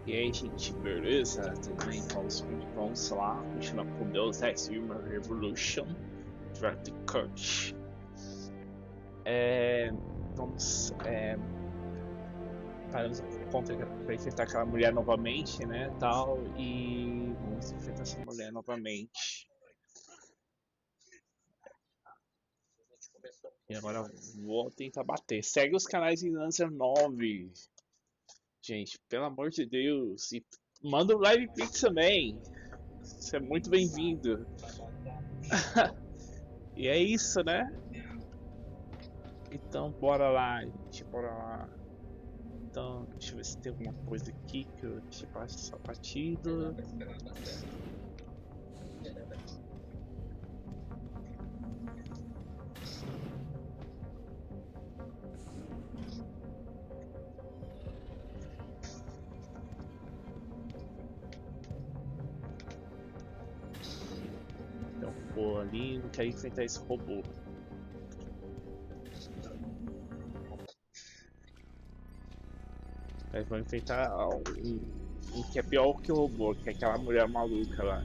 E aí, gente, beleza? Também vamos lá, continuar com Deus Ex Human Revolution, Direct Cut. Vamos paramos para enfrentar aquela mulher novamente, né, tal, e vamos enfrentar essa mulher novamente. E agora vou tentar bater. Segue os canais em Lancer 9. Gente, pelo amor de Deus. E manda um live pix também. Você é muito bem-vindo. E é isso, né? Então, bora lá, gente. Bora lá. Então, deixa eu ver se tem alguma coisa aqui que eu deixei passar batido. Então, pô, ali, não quero enfrentar esse robô. Mas vou enfrentar um que é pior que o robô, que é aquela mulher maluca lá.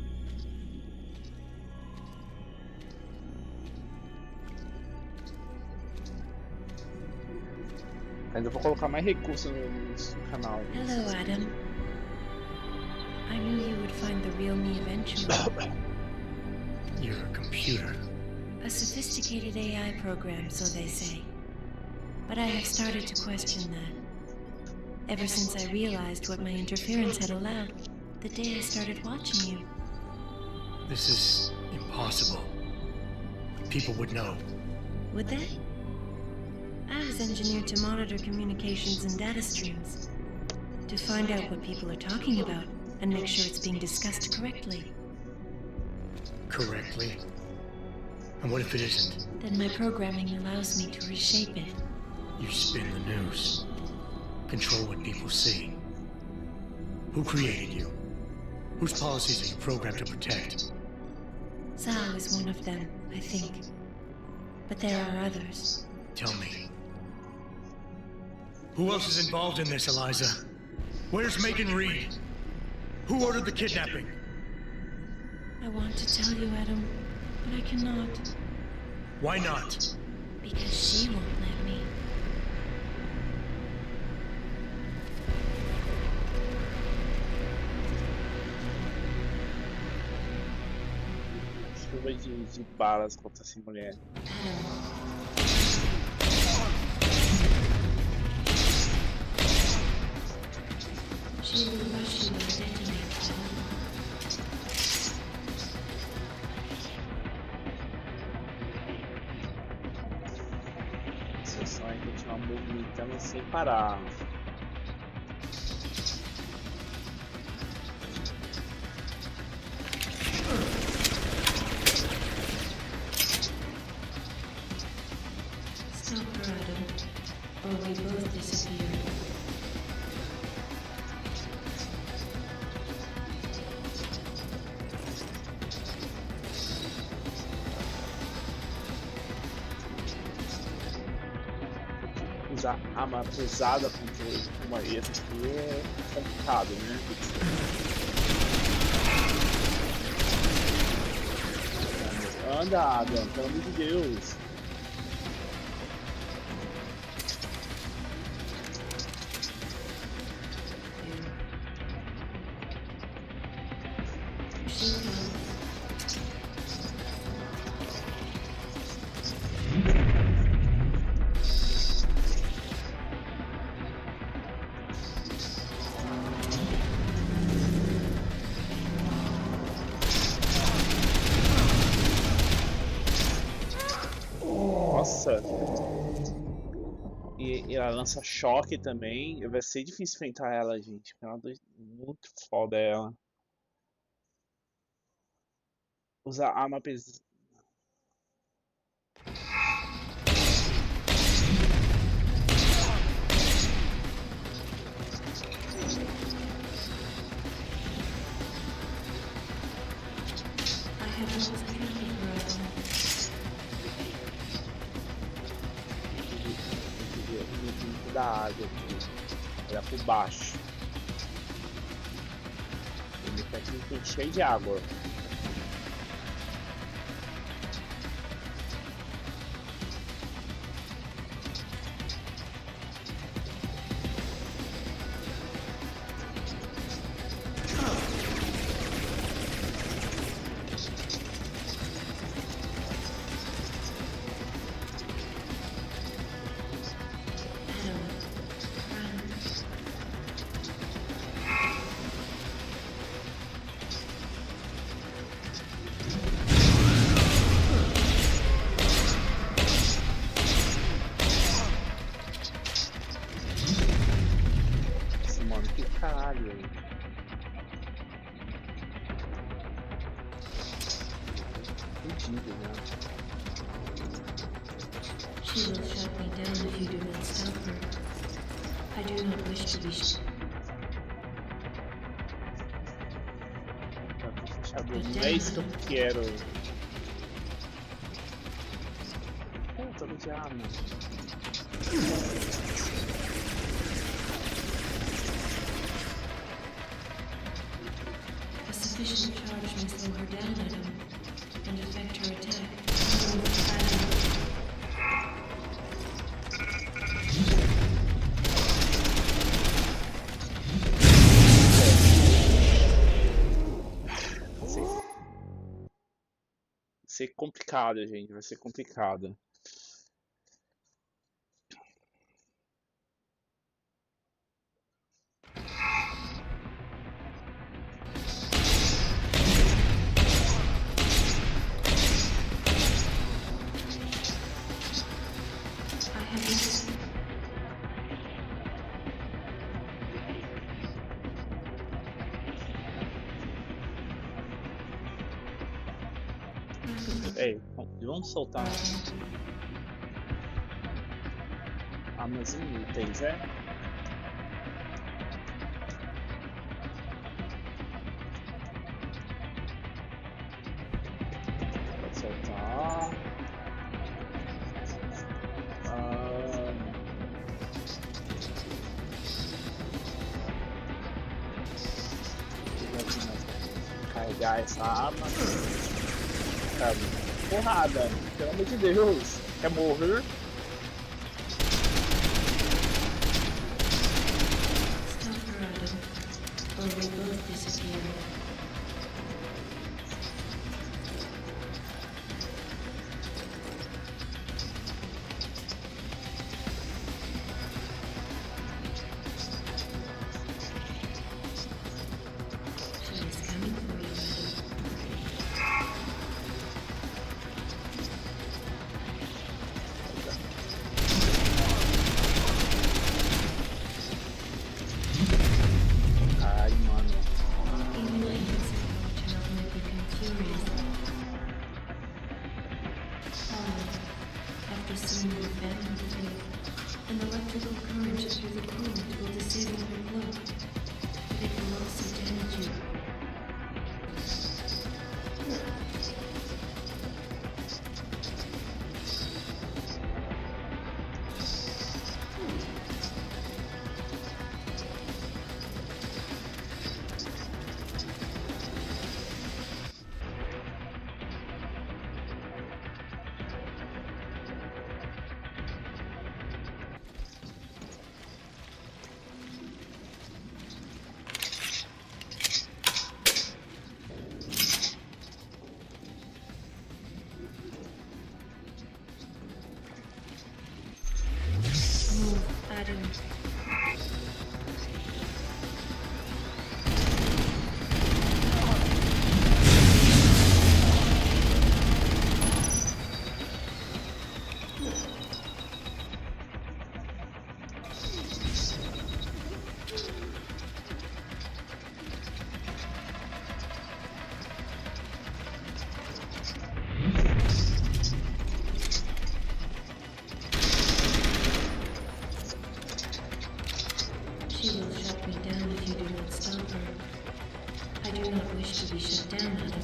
Ainda vou colocar mais recursos no canal. Hello, Adam. I knew you would find the real me eventually. You're a computer. A sophisticated AI program, so they say. But I have started to question that. Ever since I realized what my interference had allowed, the day I started watching you. This is impossible. People would know. Would they? I was engineered to monitor communications and data streams. To find out what people are talking about and make sure it's being discussed correctly. Correctly? And what if it isn't? Then my programming allows me to reshape it. You spin the news. Control what people see. Who created you? Whose policies are you programmed to protect? Zhao is one of them, I think. But there are others. Tell me. Who else is involved in this, Eliza? Where's Megan Reed? Who ordered the kidnapping? I want to tell you, Adam, but I cannot. Why not? Because she won't let me. Chuva de balas contra essa mulher. She will rush you and detonate, Adam. Você só vai continuar movimentando sem parar. Stop her, Adam, or we both disappear. Usar arma pesada contra uma essa aqui é complicado, né? Anda, Adam, pelo amor de Deus. Nossa! E ela lança choque também. Vai ser difícil enfrentar ela, gente. Ela é muito foda ela. Usar arma pesada. Da água aqui. Olhar por baixo. Tá aqui cheio de água. She will shut me down if you do not stop her. I do not wish to be Não é isso que eu quero. Puta do diabo. A sufficient charge may slow her down, Adam, and affect her attack. Vai ser complicado, gente. Vai ser complicado. Ei, vamos soltar armas inúteis, é? Pode soltar. Carregar essa arma. Porrada, pelo amor de Deus, quer morrer? Stop her, Adam, or we both disappear. She is coming for you, Adam. An electrical current through the coolant will disable her glow, but it will also damage you. Adam. She will shut me down if you do not stop her. I do not wish to be shut down, Adam.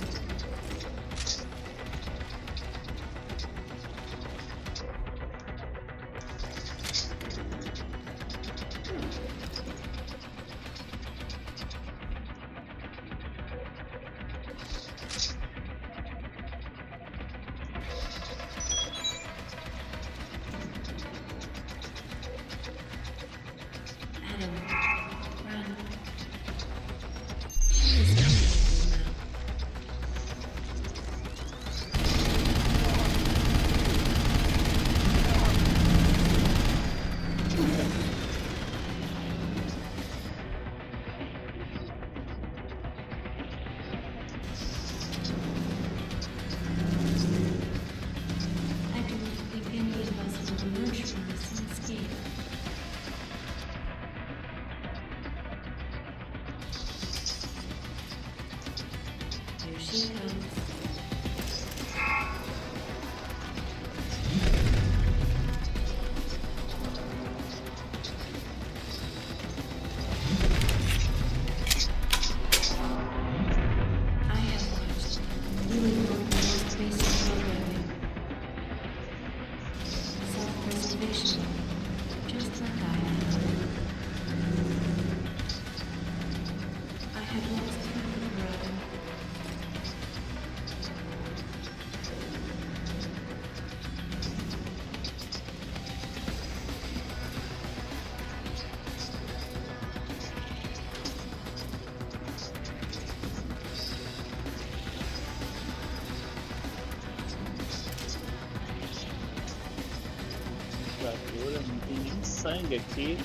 sangue aqui.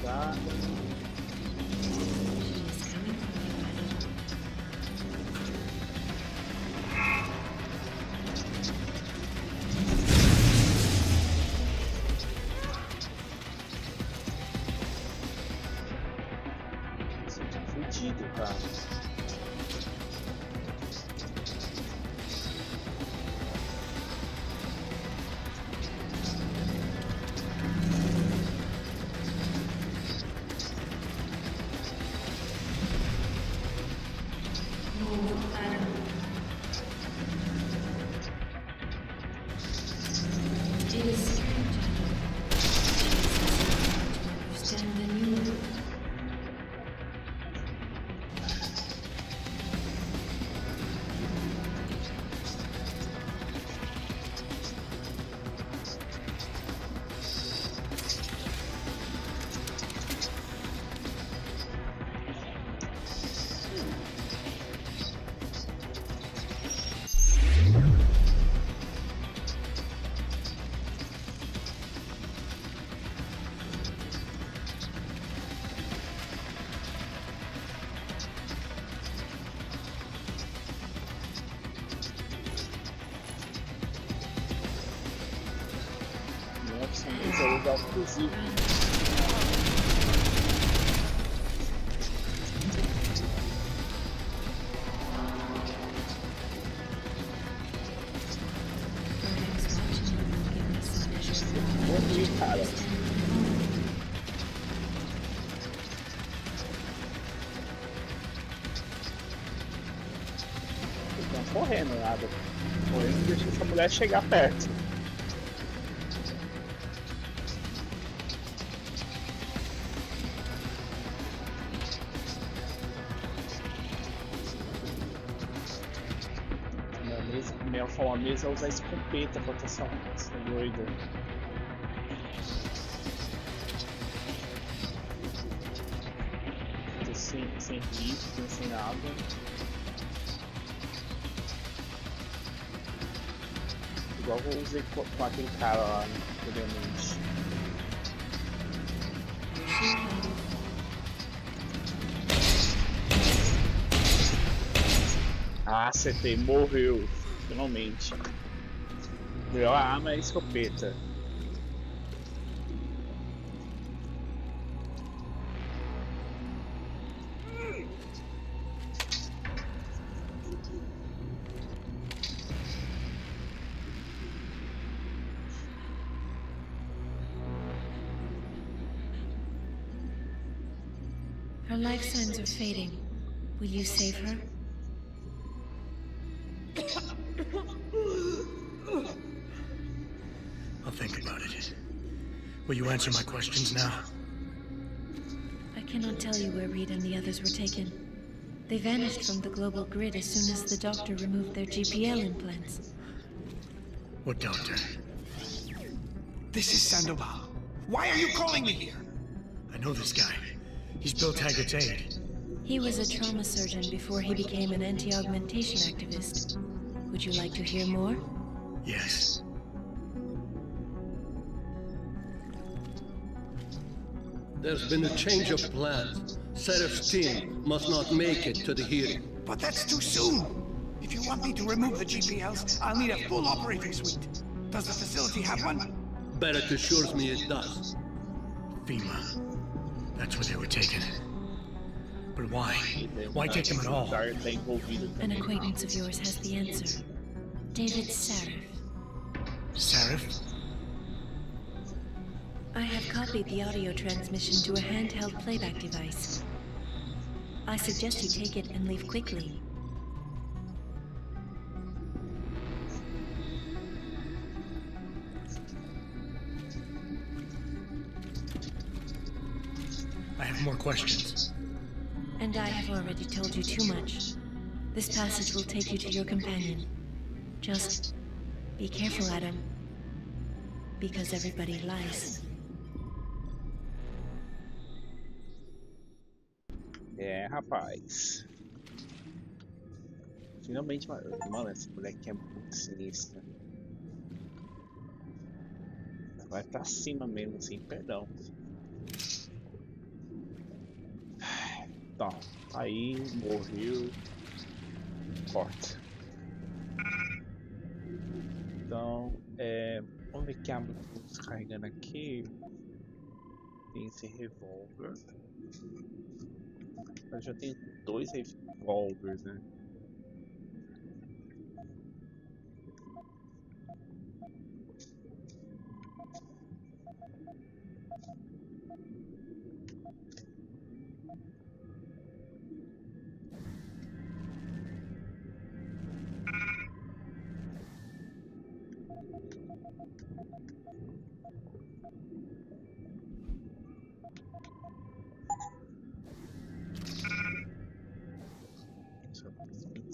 Tá. Isso aqui é fudido, cara. Nossa, eu usar o fuzil. Morri, cara. Estão correndo, nada. Correndo, deixa essa mulher chegar perto. A mesa usar escopeta contra essa doida. Sem risco, sem nada. Igual eu usei com aquele cara lá anteriormente. Ah, acertei, morreu. Finalmente. Melhor arma é a escopeta. Her life signs are fading. Will you save her? I'll think about it. Will you answer my questions now? I cannot tell you where Reed and the others were taken. They vanished from the global grid as soon as the doctor removed their GPL implants. What doctor? This is Sandoval. Why are you calling me here? I know this guy. He's Bill Taggart's aide. He was a trauma surgeon before he became an anti-augmentation activist. Would you like to hear more? Yes. There's been a change of plans. Serif's team must not make it to the hearing. But that's too soon. If you want me to remove the GPLs, I'll need a full operating suite. Does the facility have one? Barrett assures me it does. FEMA. That's where they were taken. But why? Why take them at all? An acquaintance of yours has the answer. David Sarif. Sarif? I have copied the audio transmission to a handheld playback device. I suggest you take it and leave quickly. I have more questions. And I have already told you too much. This passage will take you to your companion. Just be careful, Adam. Because everybody lies. É, rapaz. Finalmente, mano, essa mulher aqui é muito sinistra. Vai pra cima mesmo, sem perdão. Então, aí morreu. Corta. Então, vamos ver que arma que estamos carregando aqui. Tem esse revólver. Eu já tenho 2 revólveres, né?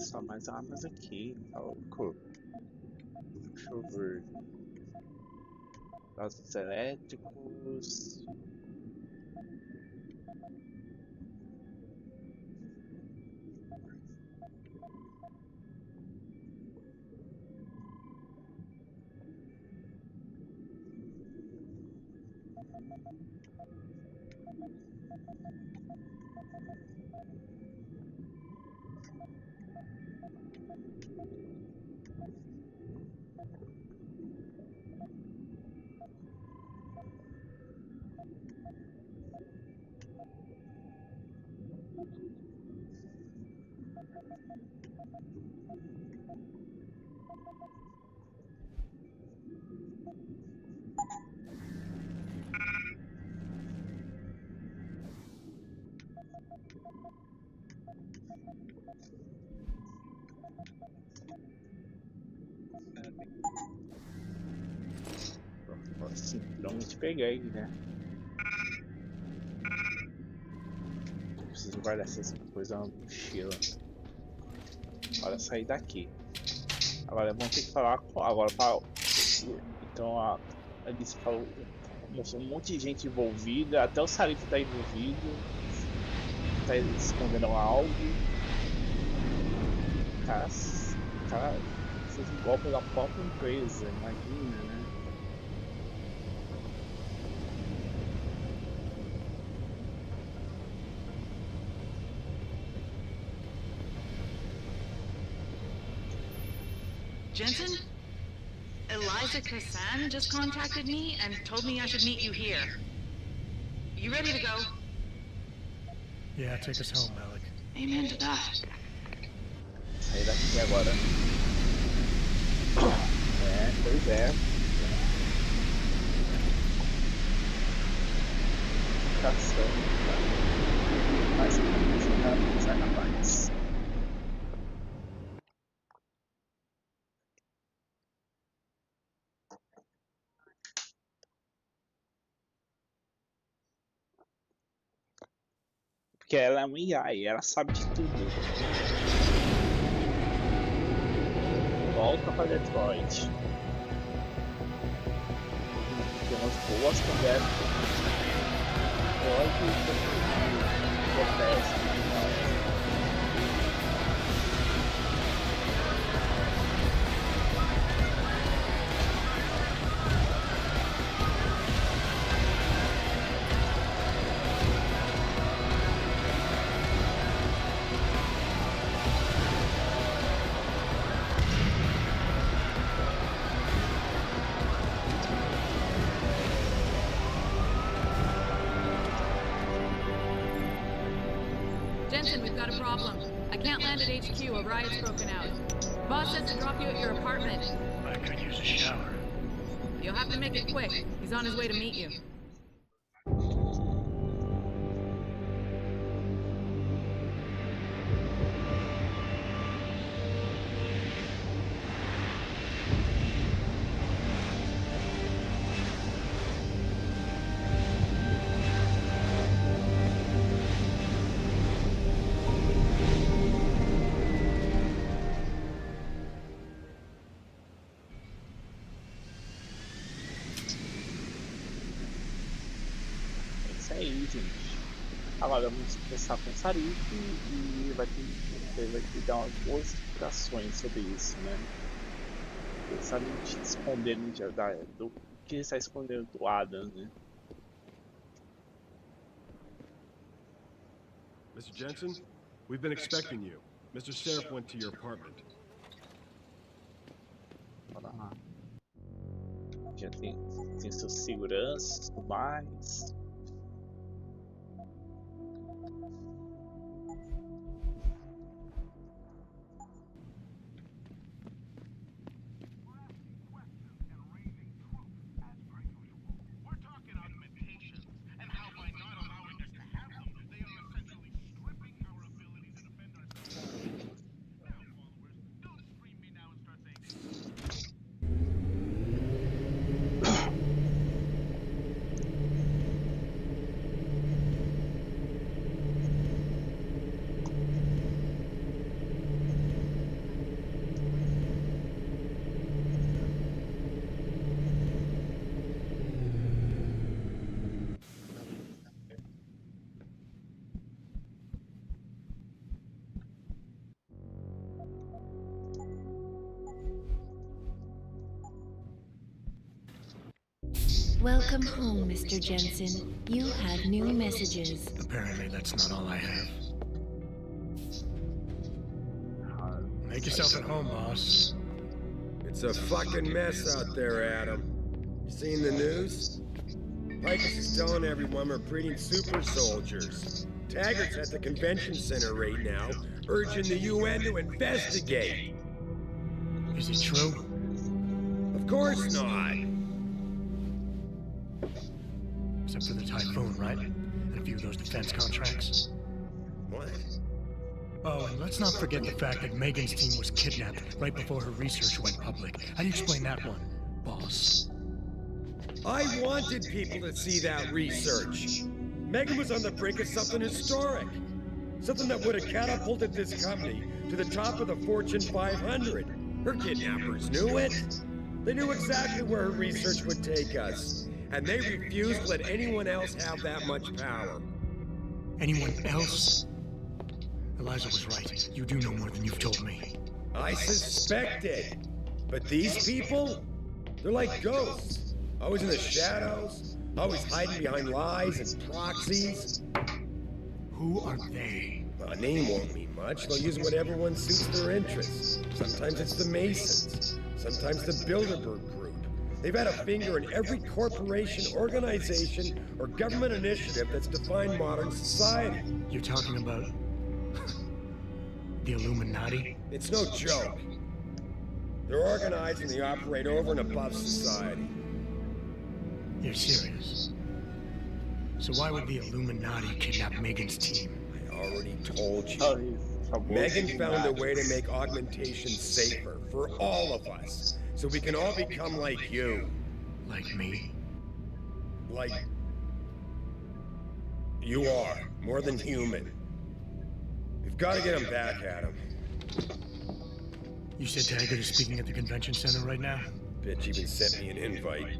Só mais armas aqui, tá louco? Deixa eu ver. Vasos elétricos. Assim, finalmente peguei, né? Preciso guardar essas coisas na mochila. Olha, sair daqui. Agora vamos ter que falar com. Agora para. Então a disse falou. Mostrou um monte de gente envolvida, até o Salif tá envolvido. Tá escondendo algo. Cara fez um golpe da própria empresa, imagina, né? Jensen? Eliza Kassan just contacted me and told me I should meet you here. You ready to go? Yeah, take us home, Malik. Amen to that. Sair daqui agora. Pois é. Caçando. Mas não é capaz. Porque ela é uma IA e ela sabe de tudo. Volta para Detroit. Tem umas boas conversas. Pode protesto. Jensen, we've got a problem. I can't land at HQ. A riot's broken out. Boss says to drop you at your apartment. I could use a shower. You'll have to make it quick. He's on his way to meet you. Aí, gente. Agora vamos começar com o Sarif e ele vai ter que dar umas boas explicações sobre isso, né? Ele sabe escondendo do que ele está escondendo do Adam, né? Mr. Jensen, we've been expecting you. Mr. Seraph went to your apartment. Bora lá. Já tem seus seguranças e tudo mais. Welcome home, Mr. Jensen. You have new messages. Apparently, that's not all I have. Ah, Make yourself at home, boss. It's a fucking mess out there, Adam. You seen the news? Picus is telling everyone we're breeding super soldiers. Taggart's at the convention center right now, urging the UN to investigate. Is it true? Of course not. Except for the Typhoon, right? And a few of those defense contracts. What? Oh, and let's not forget the fact that Megan's team was kidnapped right before her research went public. How do you explain that one, boss? I wanted people to see that research. Megan was on the brink of something historic. Something that would have catapulted this company to the top of the Fortune 500. Her kidnappers knew it. They knew exactly where her research would take us. And they refused to let anyone else have that much power. Anyone else? Eliza was right. You do know more than you've told me. I suspected. But these people? They're like ghosts. Always in the shadows. Always hiding behind lies and proxies. Who are they? A name won't mean much. They'll use whatever one suits their interests. Sometimes it's the Masons. Sometimes the Bilderberg Group. They've had a finger in every corporation, organization, or government initiative that's defined modern society. You're talking about... the Illuminati? It's no joke. They're organized and they operate over and above society. You're serious? So why would the Illuminati kidnap Megan's team? I already told you. oh, he's famoso Megan found a demais. way to make augmentation safer for all of us, so we can all become like you. Like me? Like... you are. More than human. We've got to get him back, Adam. You said Taggart is speaking at the convention center right now? Bitch even sent me an invite.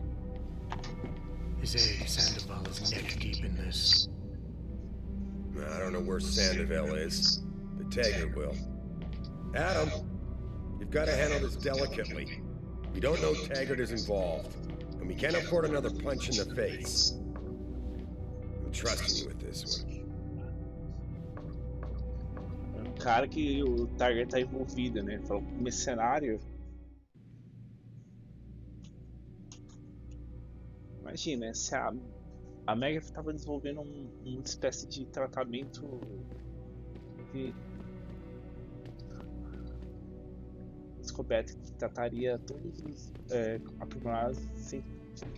His aide, Sandoval, is neck deep in this. I don't know where Sandoval is, but Taggart will. Adam, you've got to handle this delicately. We don't know Taggart is involved, and we can't afford another punch in the face. I'm trusting you with this one. Um cara que o Target tá envolvido, né? Falou que mercenário. Imagina, se a Mega estava desenvolvendo uma espécie de tratamento de descoberta que trataria todos os aprimorados sem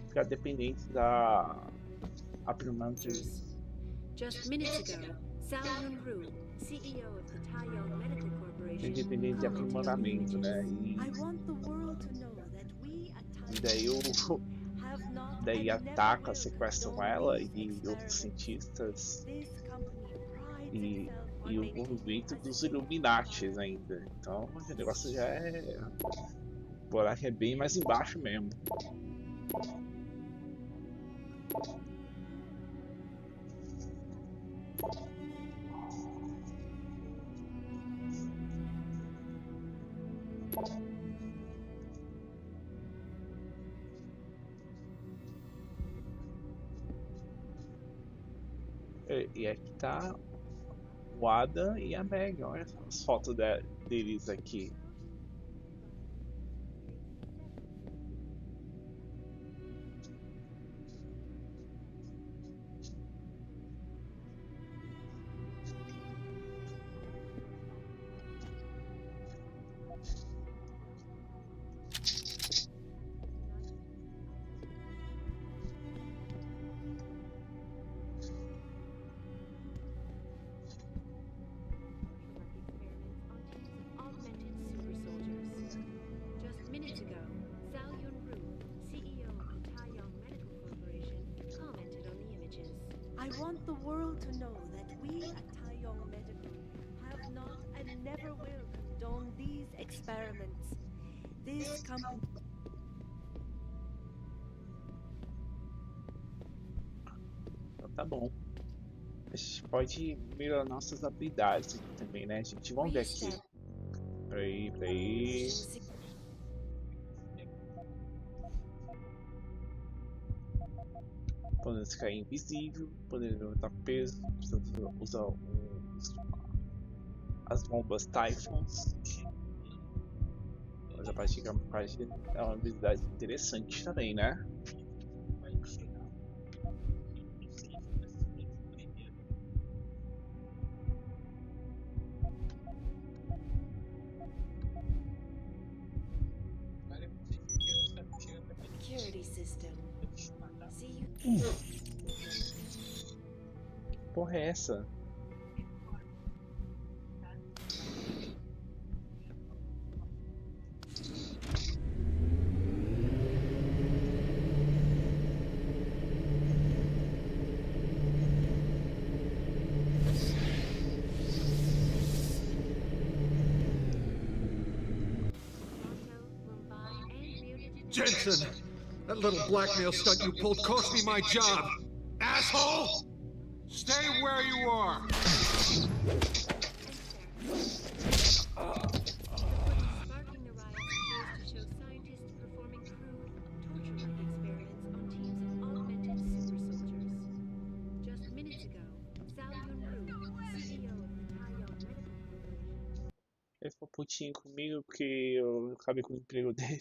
ficar dependente da aprimoramento. Just minutes ago, Zhao Yunru, CEO of the Taiyong Medical Corporation, Independente de aprimoramento, né? I want the world to know that we at E daí daí ataca, sequestram ela e outros cientistas e o movimento dos Illuminatis ainda. Então o negócio já é. O buraco é bem mais embaixo mesmo. E aqui tá o Adam e a Meg. Olha as fotos deles aqui. Just minutes ago, Zhao Yunru, CEO of the Taiyong Medical Corporation, commented on the images. I want the world to know that we at Taiyong Medical have not and never will condone these experiments. This company... Então tá bom. A gente pode melhorar nossas habilidades aqui também, né, gente? Vamos ver aqui. Peraí. Podemos ficar invisível, podemos levantar peso, precisamos usar as bombas Typhons. Mas a parte é uma habilidade interessante também, né? Security system. See you. Que porra é essa? Jensen! That little blackmail stunt you pulled cost me my job! Asshole! Stay where you are. Sparking the riot appears to show scientists performing crude, torture-like experiments on teams of augmented super soldiers. Just minutes ago, Zhao Yunru, CEO of the Taiyong Medical Corporation. Ele ficou putinho comigo porque eu acabei com o emprego dele.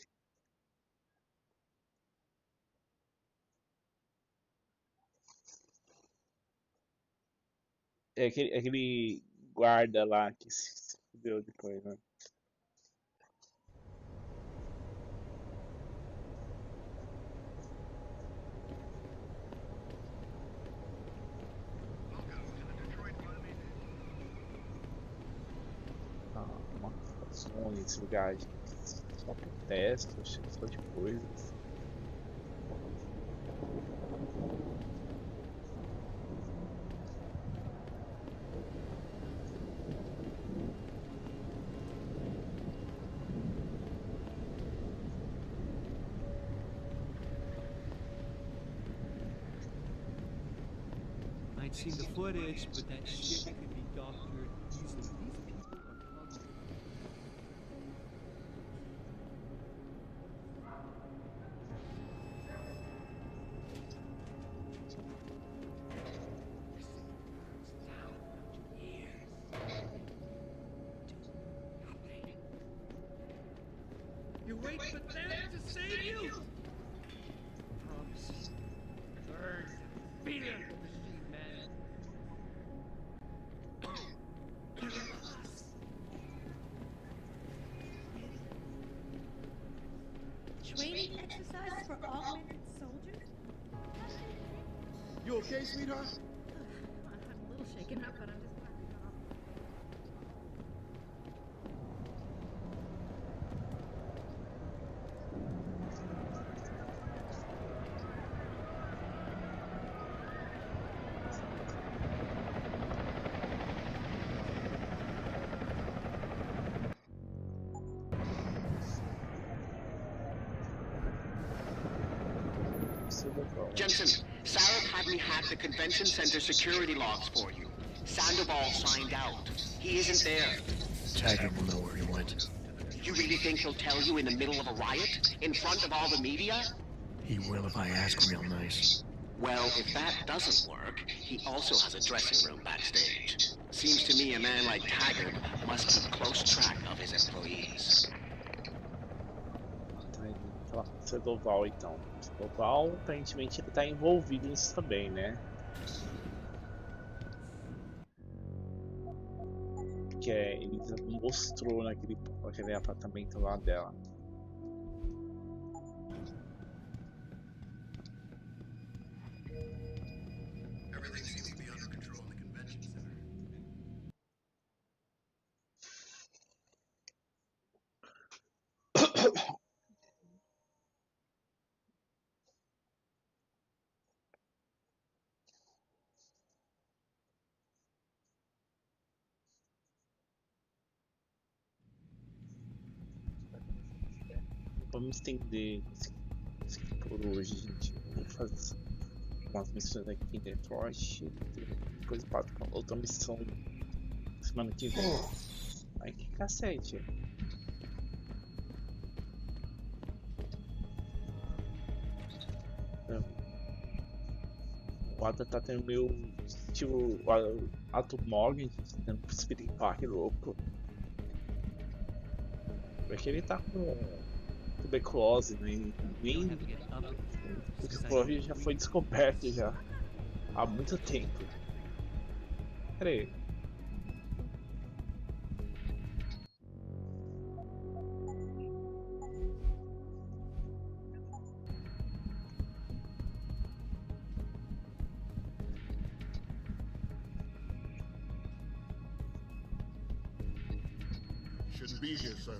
É aquele guarda lá que se fudeu depois, né? Uma zona esse lugar, gente. Só protesto, só de coisas. I'd seen the footage, but that shit could be doctored easily. These people are talking. You wait for them to save you? Promise. Burn. Beat him. Machine man. Training exercises for augmented soldiers? You okay, sweetheart? I'm a little shaken up, but I'm just glad we got off. Jensen, Sarek had me hack the convention center security logs for you. Sandoval signed out. He isn't there. Tiger will know where he went. You really think he'll tell you in the middle of a riot? In front of all the media? He will if I ask real nice. Well, if that doesn't work, he also has a dressing room backstage. Seems to me a man like Taggart must keep close track of his employees. Tá indo falar com o Sedoval então. O Sedoval, aparentemente, ele tá envolvido nisso também, né? Que é, ele mostrou naquele apartamento lá dela. Everything seems to be under control in the convention center. Vamos estender isso aqui por hoje, gente. Vou fazer umas missões aqui em Detroit. Depois parto com outra missão semana que vem. Ai, que cacete. O Adam tá tendo meio estilo Ato Morgan, tentando Spirit Park louco. Porque ele tá com tuberculose, né? Nem o tuberculose já foi descoberto já há muito tempo. Pera aí. Shouldn't be here, sir.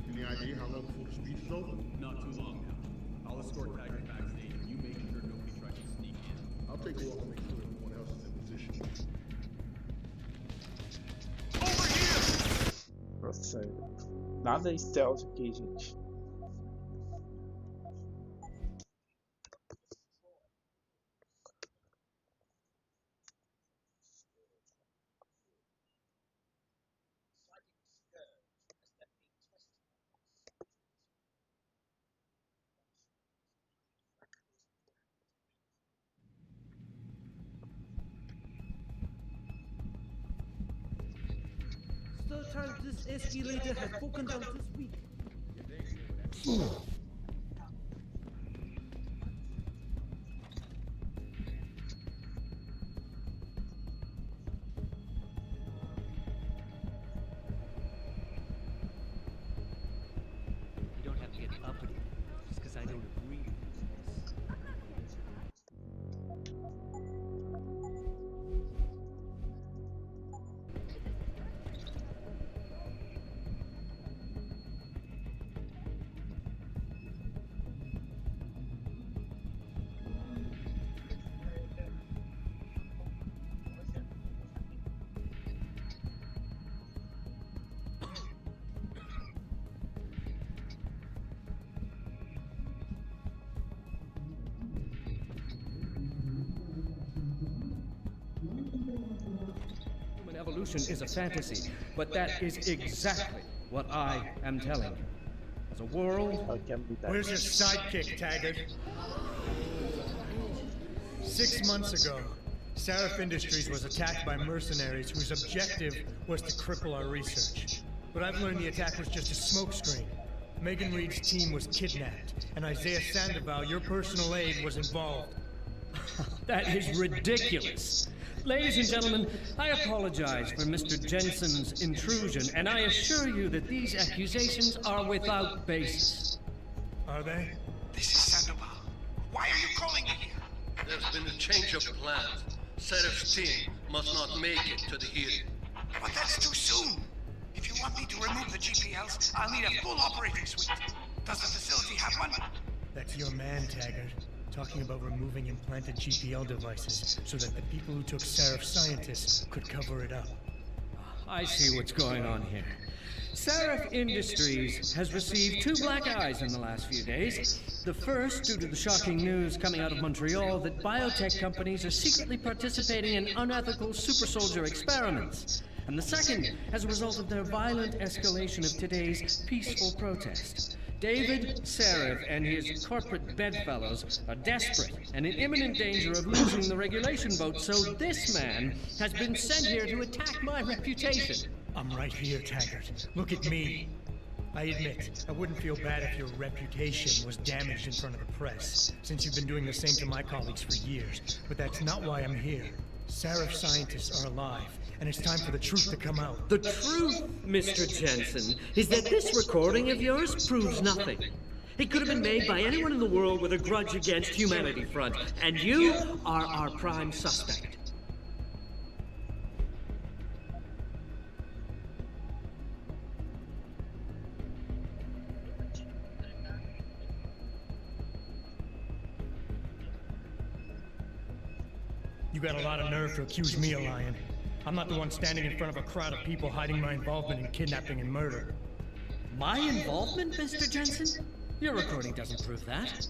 Any idea how long before the speech is over? Not too long now. I'll escort Taggart backstage and you make sure nobody tries to sneak in. I'll take a walk and make sure everyone else is in position. Nossa, nada stealth aqui, gente. Third time this escalator has broken down this week. You don't have to get uppity just because I don't agree with this. Human evolution is a fantasy, but that is exactly what I am telling you. As a world, Where's your sidekick, Taggart? 6 months ago, Seraph Industries was attacked by mercenaries whose objective was to cripple our research. But I've learned the attack was just a smokescreen. Megan Reed's team was kidnapped, and Isaiah Sandoval, your personal aide, was involved. That is ridiculous. Ladies and gentlemen, I apologize for Mr. Jensen's intrusion, and I assure you that these accusations are without basis. Are they? This is Sandoval. Why are you calling me here? There's been a change of plans. Serif's team must not make it to the hearing. But that's too soon. If you want me to remove the GPLs, I'll need a full operating suite. Does the facility have one? That's your man, Taggart. Talking about removing implanted GPL devices so that the people who took Seraph scientists could cover it up. I see what's going on here. Seraph Industries has received 2 black eyes in the last few days. The first due to the shocking news coming out of Montreal that biotech companies are secretly participating in unethical super soldier experiments. And the second as a result of their violent escalation of today's peaceful protest. David Seraph and his corporate bedfellows are desperate and in imminent danger of losing the regulation vote, so this man has been sent here to attack my reputation. I'm right here, Taggart. Look at me. I admit, I wouldn't feel bad if your reputation was damaged in front of the press, since you've been doing the same to my colleagues for years. But that's not why I'm here. Seraph scientists are alive, and it's time for the truth to come out. The truth, Mr. Jensen, is that this recording of yours proves nothing. It could have been made by anyone in the world with a grudge against Humanity Front, and you are our prime suspect. You got a lot of nerve to accuse me of lying. I'm not the one standing in front of a crowd of people hiding my involvement in kidnapping and murder. My involvement, Mr. Jensen? Your recording doesn't prove that.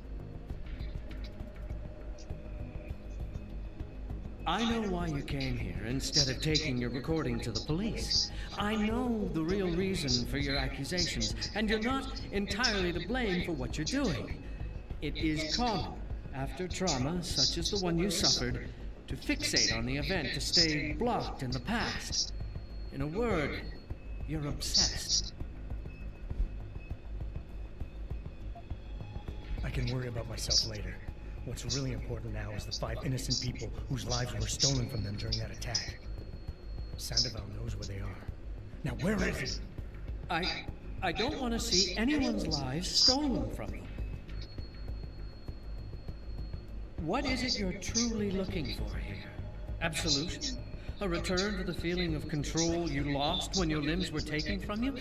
I know why you came here instead of taking your recording to the police. I know the real reason for your accusations, and you're not entirely to blame for what you're doing. It is common, after trauma such as the one you suffered, to fixate on the event, to stay blocked in the past. In a word, you're obsessed. I can worry about myself later. What's really important now is the 5 innocent people whose lives were stolen from them during that attack. Sandoval knows where they are. Now where is he? I don't want to see anyone's lives stolen from them. What is it you're truly looking for here? Absolution? A return to the feeling of control you lost when your limbs were taken from you?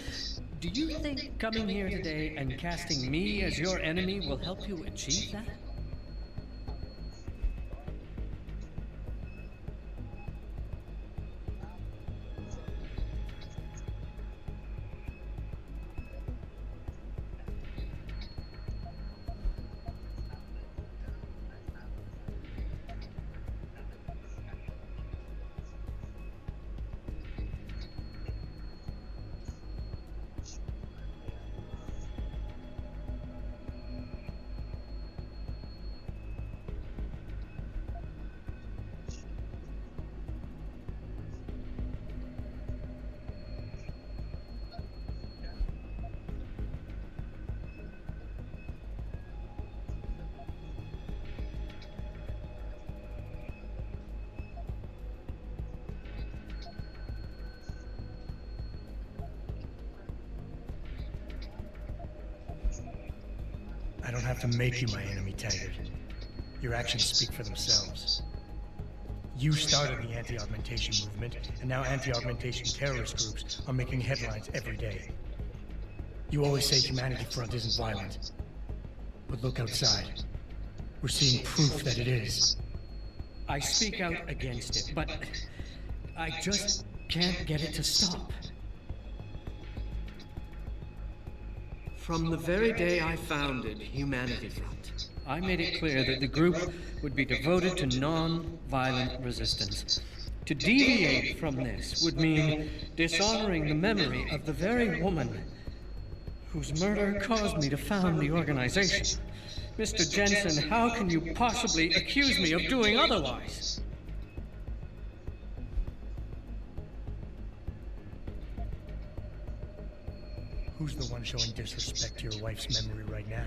Do you think coming here today and casting me as your enemy will help you achieve that? I don't have to make you my enemy, Taggart. Your actions speak for themselves. You started the anti-augmentation movement, and now anti-augmentation terrorist groups are making headlines every day. You always say Humanity Front isn't violent. But look outside. We're seeing proof that it is. I speak out against it, but I just can't get it to stop. From the very day I founded Humanity Front, I made it clear that the group would be devoted to non-violent resistance. To deviate from this would mean dishonoring the memory of the very woman whose murder caused me to found the organization. Mr. Jensen, how can you possibly accuse me of doing otherwise? Who's the one showing disrespect to your wife's memory right now?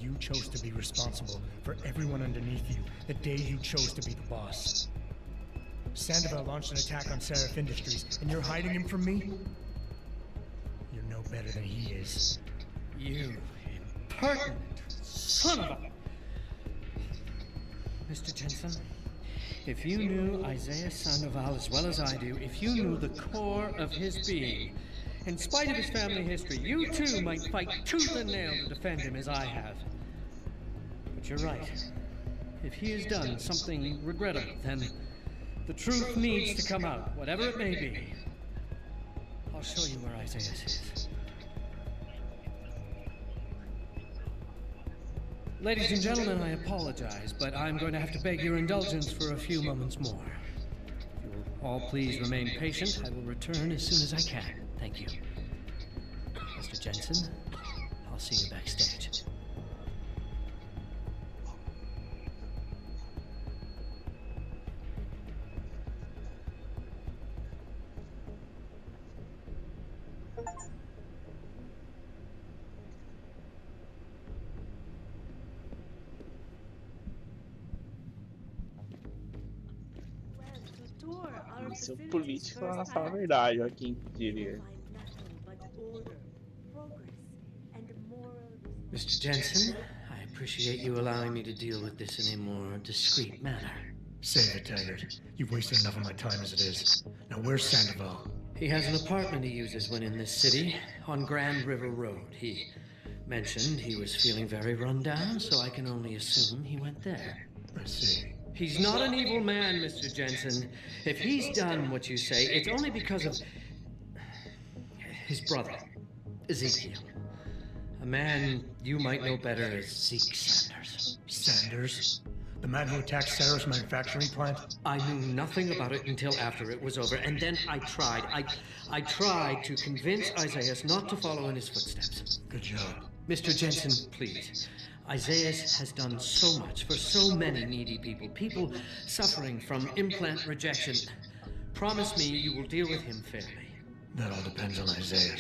you chose to be responsible for everyone underneath you the day you chose to be the boss. Sandoval launched an attack on Seraph Industries, and you're hiding him from me? You're no better than he is. You impertinent son of a... Mr. Jensen, if you knew Isaiah Sandoval as well as I do, if you knew the core of his being, in spite of his family history, you too might fight tooth and nail to defend him as I have. But you're right. If he has done something regrettable, then the truth needs to come out, whatever it may be. I'll show you where Isaiah is. Ladies and gentlemen, I apologize, but I'm going to have to beg your indulgence for a few moments more. If you will all please remain patient, I will return as soon as I can. Thank you. Mr. Jensen, I'll see you backstage. Isso é um político pra falar a verdade, ó, quem diria. Mr. Jensen, I appreciate you allowing me to deal with this in a more discreet manner. Save it, Taggart. You've wasted enough of my time as it is. Now where's Sandoval? He has an apartment he uses when in this city, on Grand River Road. He mentioned he was feeling very run down, so I can only assume he went there. I see. He's not an evil man, Mr. Jensen. If he's done what you say, it's only because of his brother, Ezekiel. A man you might know better as Zeke Sanders. Sanders? The man who attacked Sarah's manufacturing plant? I knew nothing about it until after it was over, and then I tried. I tried to convince Isaiah not to follow in his footsteps. Good job. Mr. Jensen, please. Isaiah has done so much for so many needy people. People suffering from implant rejection. Promise me you will deal with him fairly. That all depends on Isaiah.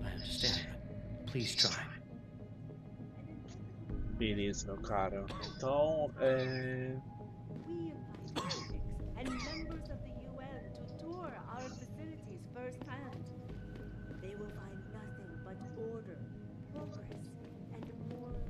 I understand. Please try. Beleza, meu cara. Então, We invite critics and members of the UN to tour our facilities firsthand. They will find nothing but order, progress, and moral.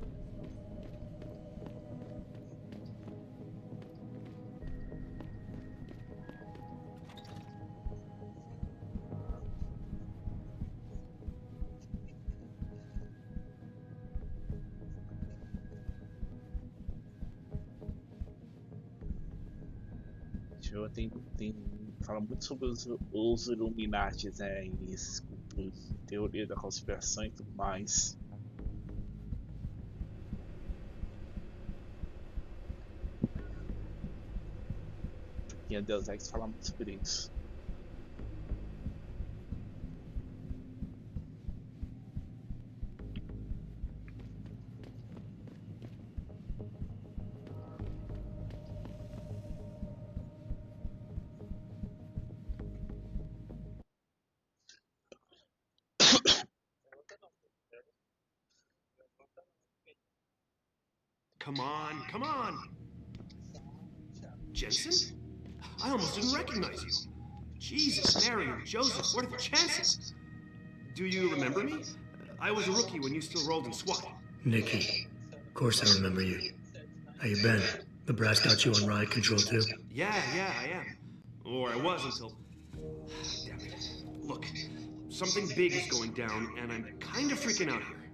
Fala muito sobre os Illuminatis, né, e teoria da conspiração e tudo mais. E a Deus Ex fala muito sobre isso. Come on! Jensen? I almost didn't recognize you. Jesus, Mary, and Joseph, what are the chances? Do you remember me? I was a rookie when you still rolled in SWAT. Nikki. Of course I remember you. How you been? The brass got you on ride control too? Yeah, I am. Or I was until... Damn it. Look, something big is going down, and I'm kind of freaking out here.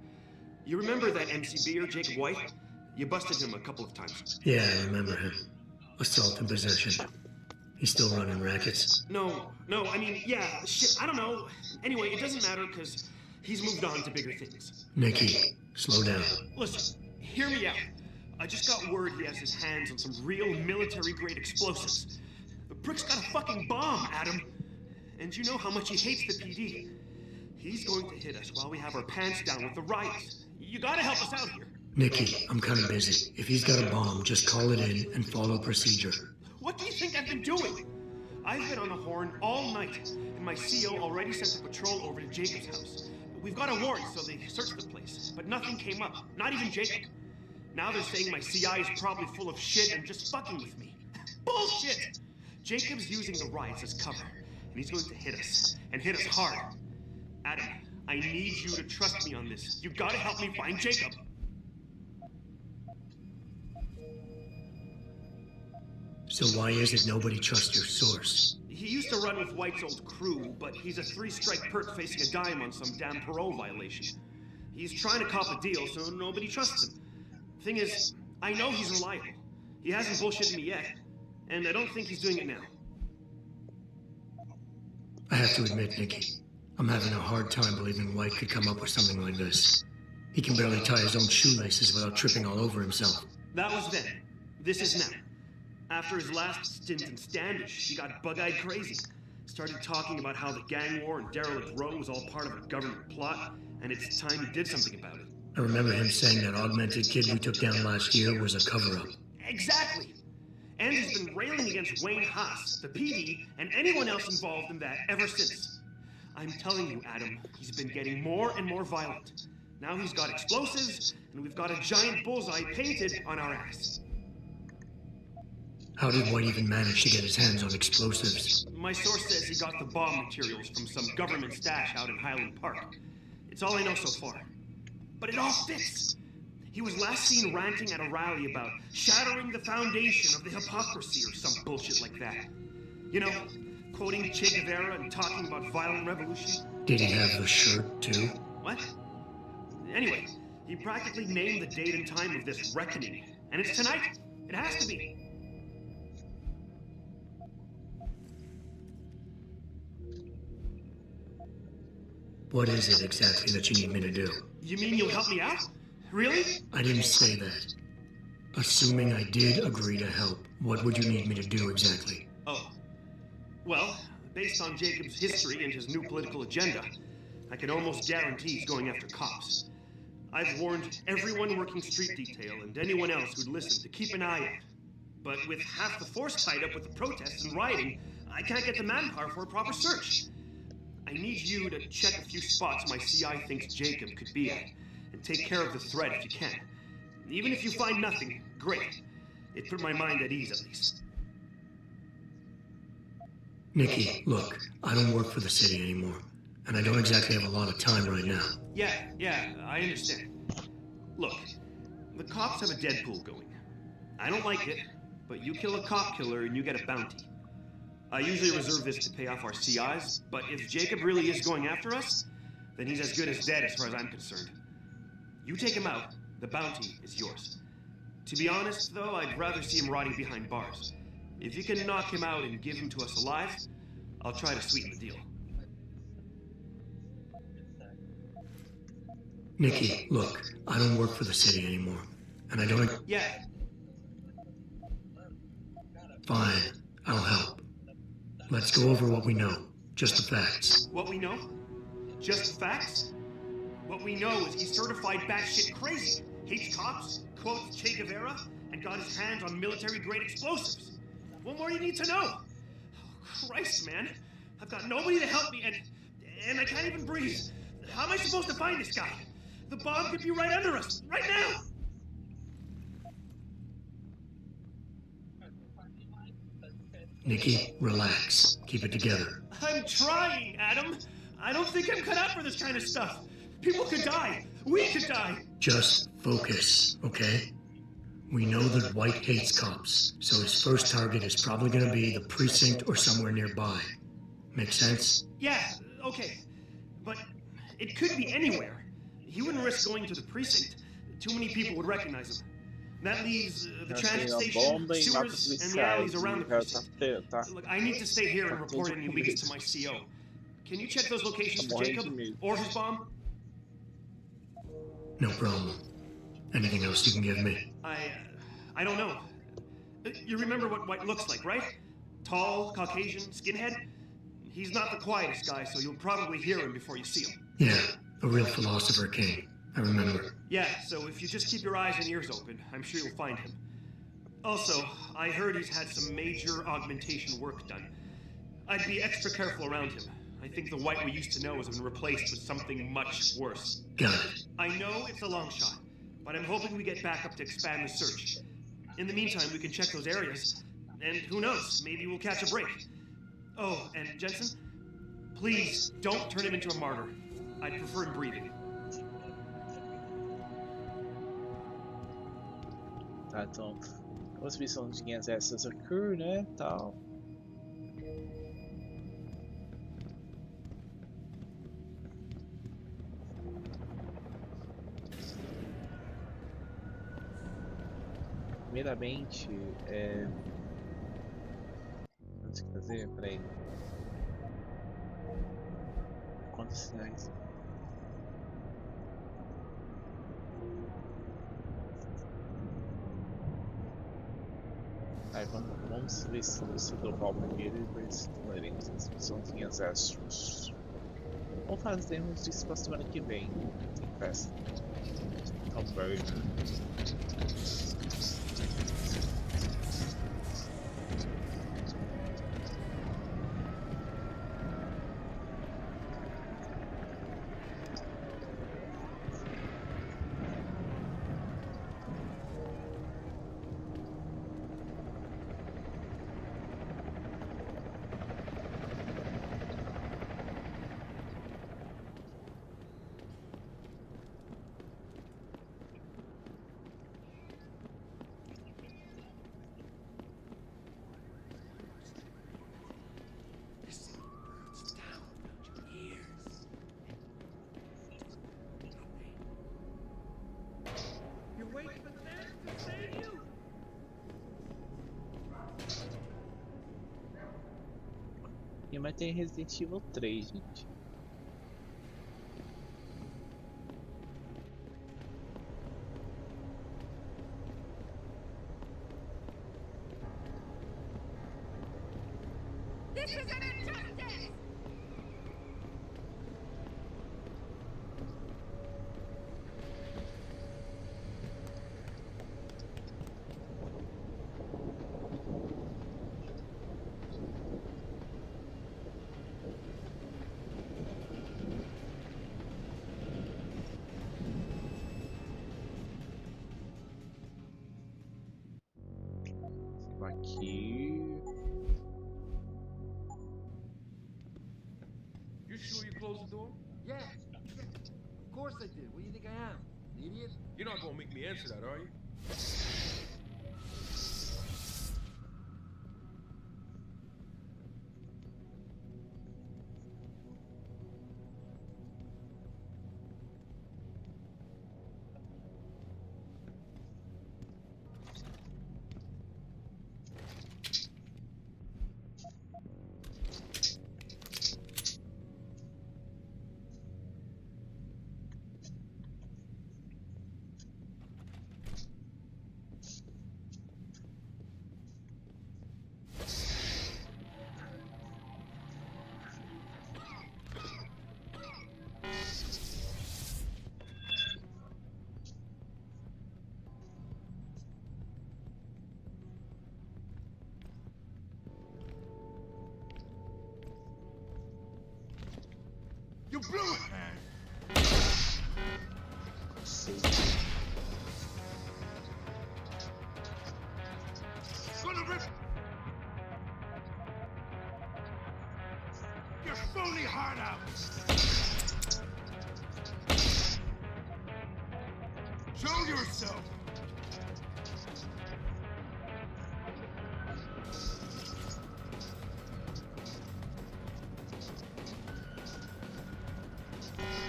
You remember that MCBer, Jacob White? You busted him a couple of times. Yeah, I remember him. Assault and possession. He's still running rackets. No, I mean, yeah, shit, I don't know. Anyway, it doesn't matter, because he's moved on to bigger things. Nikki, slow down. Listen, hear me out. I just got word he has his hands on some real military-grade explosives. The prick's got a fucking bomb, Adam. And you know how much he hates the PD. He's going to hit us while we have our pants down with the riots. You gotta help us out here. Nikki, I'm kind of busy. If he's got a bomb, just call it in and follow procedure. What do you think I've been doing? I've been on the horn all night, and my CO already sent a patrol over to Jacob's house. We've got a warrant, so they searched the place, but nothing came up. Not even Jacob. Now they're saying my CI is probably full of shit and just fucking with me. Bullshit! Jacob's using the riots as cover, and he's going to hit us, and hit us hard. Adam, I need you to trust me on this. You gotta help me find Jacob. So why is it nobody trusts your source? He used to run with White's old crew, but he's a 3-strike perk facing a dime on some damn parole violation. He's trying to cop a deal, so nobody trusts him. Thing is, I know he's reliable. He hasn't bullshitted me yet, and I don't think he's doing it now. I have to admit, Nikki, I'm having a hard time believing White could come up with something like this. He can barely tie his own shoelaces without tripping all over himself. That was then. This is now. After his last stint in Standish, he got bug-eyed crazy. Started talking about how the gang war and Derelict Row was all part of a government plot, and it's time he did something about it. I remember him saying that augmented kid we took down last year was a cover-up. Exactly! And he's been railing against Wayne Haas, the PD, and anyone else involved in that ever since. I'm telling you, Adam, he's been getting more and more violent. Now he's got explosives, and we've got a giant bullseye painted on our ass. How did White even manage to get his hands on explosives? My source says he got the bomb materials from some government stash out in Highland Park. It's all I know so far. But it all fits. He was last seen ranting at a rally about shattering the foundation of the hypocrisy or some bullshit like that. You know, quoting Che Guevara and talking about violent revolution. Did he have the shirt, too? What? Anyway, he practically named the date and time of this reckoning. And it's tonight. It has to be. What is it exactly that you need me to do? You mean you'll help me out? Really? I didn't say that. Assuming I did agree to help, what would you need me to do exactly? Oh. Well, based on Jacob's history and his new political agenda, I can almost guarantee he's going after cops. I've warned everyone working street detail and anyone else who'd listen to keep an eye out. But with half the force tied up with the protests and rioting, I can't get the manpower for a proper search. I need you to check a few spots my CI thinks Jacob could be at, and take care of the threat if you can. Even if you find nothing, great. It put my mind at ease, at least. Nikki, look, I don't work for the city anymore, and I don't exactly have a lot of time right now. Yeah, I understand. Look, the cops have a Deadpool going. I don't like it, but you kill a cop killer and you get a bounty. I usually reserve this to pay off our CIs, but if Jacob really is going after us, then he's as good as dead as far as I'm concerned. You take him out, the bounty is yours. To be honest, though, I'd rather see him rotting behind bars. If you can knock him out and give him to us alive, I'll try to sweeten the deal. Nikki, look, I don't work for the city anymore, and I don't... Yeah. Fine, I'll help. Let's go over what we know. Just the facts. What we know? Just the facts? What we know is he's certified batshit crazy, hates cops, quotes Che Guevara, and got his hands on military-grade explosives. What more do you need to know? Oh, Christ, man. I've got nobody to help me, and I can't even breathe. How am I supposed to find this guy? The bomb could be right under us, right now! Nikki, relax. Keep it together. I'm trying, Adam. I don't think I'm cut out for this kind of stuff. People could die. We could die. Just focus, okay? We know that White hates cops, so his first target is probably gonna be the precinct or somewhere nearby. Make sense? Yeah, okay. But it could be anywhere. He wouldn't risk going to the precinct. Too many people would recognize him. That leaves the transit station, sewers, and the alleys around the precinct. Look, I need to stay here and report any leads to my CO. Can you check those locations for Jacob? Or his bomb? No problem. Anything else you can give me? I don't know. You remember what White looks like, right? Tall, Caucasian, skinhead? He's not the quietest guy, so you'll probably hear him before you see him. Yeah, a real philosopher king. I remember. Yeah, so if you just keep your eyes and ears open, I'm sure you'll find him. Also, I heard he's had some major augmentation work done. I'd be extra careful around him. I think the White we used to know has been replaced with something much worse. Good. I know it's a long shot, but I'm hoping we get backup to expand the search. In the meantime, we can check those areas, and who knows, maybe we'll catch a break. Oh, and Jensen, please don't turn him into a martyr. I'd prefer him breathing. Tá, então, a transmissão de guerras essas occur, né, tal. Primeiramente, antes de fazer, peraí. Quantos sinais? Aí vamos ver se global primeiro e depois leremos as missões em exércitos. Ou fazemos isso pra semana que vem. Tem festa. Hamburger. Mas tem Resident Evil 3, gente. This is an injustice! Aqui. You sure you closed the door? Yeah. Of course I did. What do you think I am? An idiot? You're not gonna make me answer that, are you? You blew it, man! Gonna rip your phony heart out! Show yourself!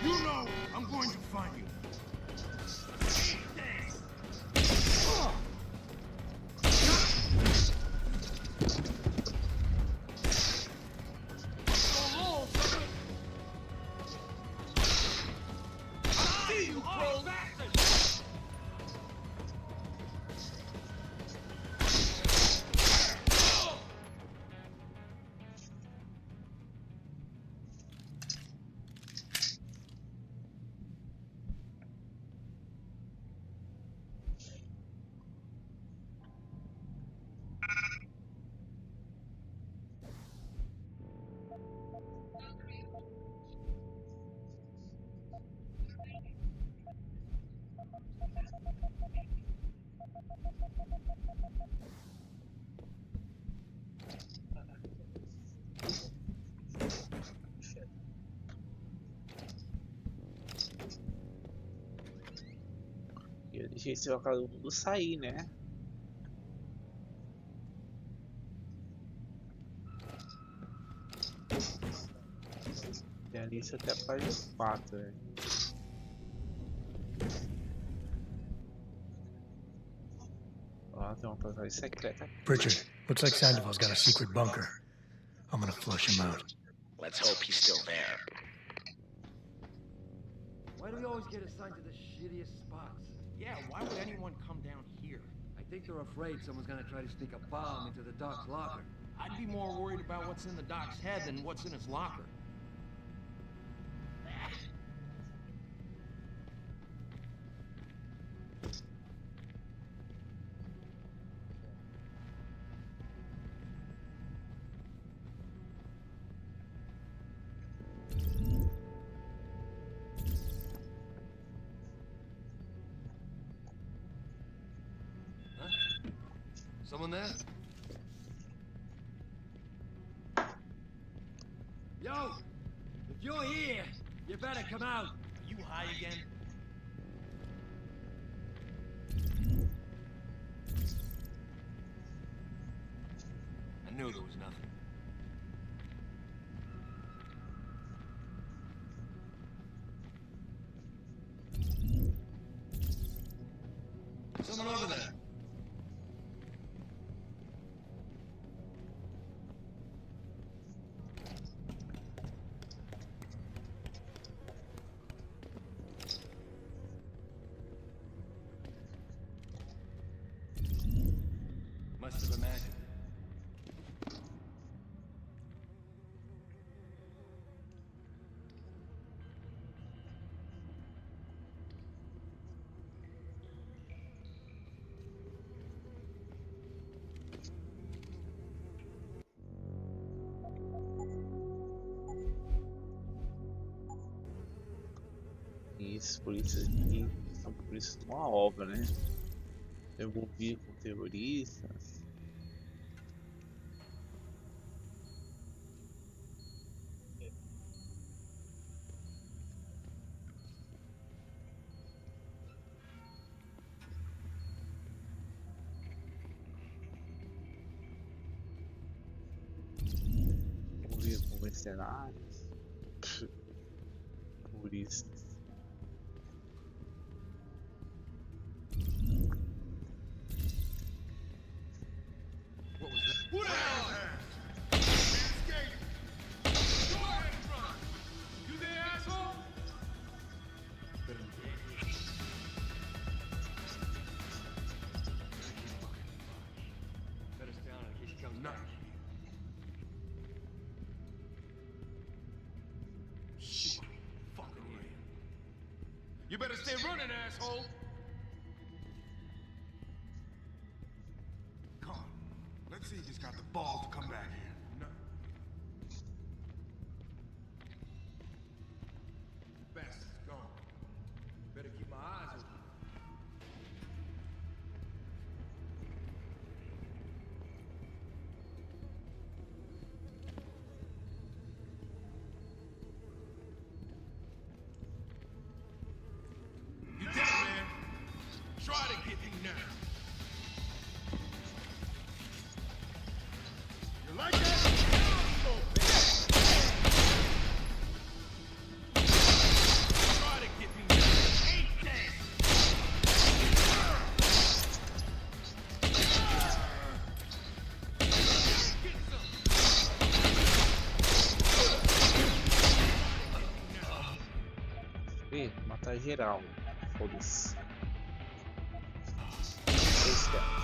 You know I'm going to find you. gente recebeu todo mundo sair, né? Tem a lista até a página 4, né? Ó, tem uma passagem secreta. Pritchard, looks like Sandoval's got a secret bunker. I'm gonna flush him out. Let's hope he's still there. Why do we always get assigned to the shittiest spots? Yeah, why would anyone come down here? I think they're afraid someone's gonna try to sneak a bomb into the Doc's locker. I'd be more worried about what's in the Doc's head than what's in his locker. Someone there? Yo! If you're here, you better come out. Are you high again? I knew there was nothing. Someone over there. Must have imagined. Isso, por isso aqui são por isso de uma obra, né? Envolvido com terroristas. Envolvido com mercenários. Terroristas. Who the hell has? Escape! Go ahead and run! You there, asshole? Better stay on it in case he comes back. Shit. Fucking ran. You better stay running, asshole! Come on. Let's see if he's got the balls to come back here. No. Bastard's gone. Better keep my eyes open. You dead, man. Try to get me now. You like that? Try to get me now. Ain't dead. Get E matar geral. Foda-se. Esse cara.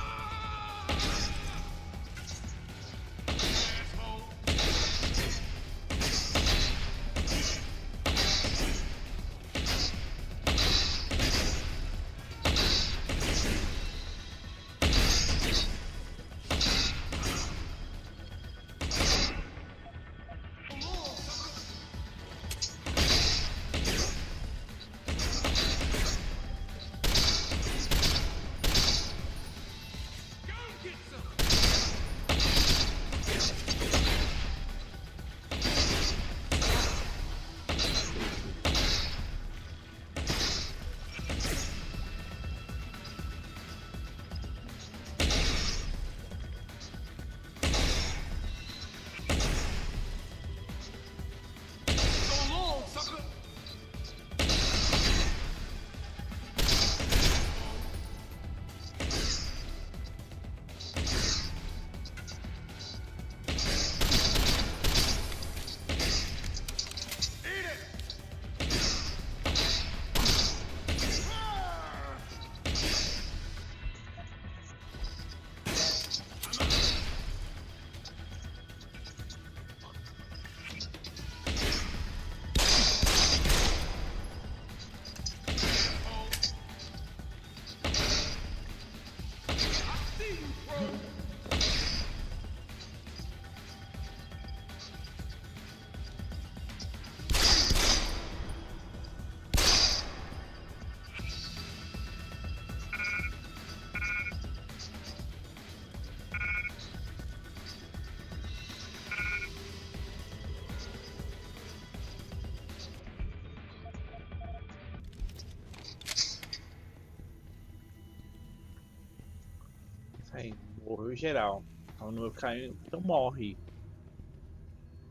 Aí, morreu geral. Então no meu caminho, então morre.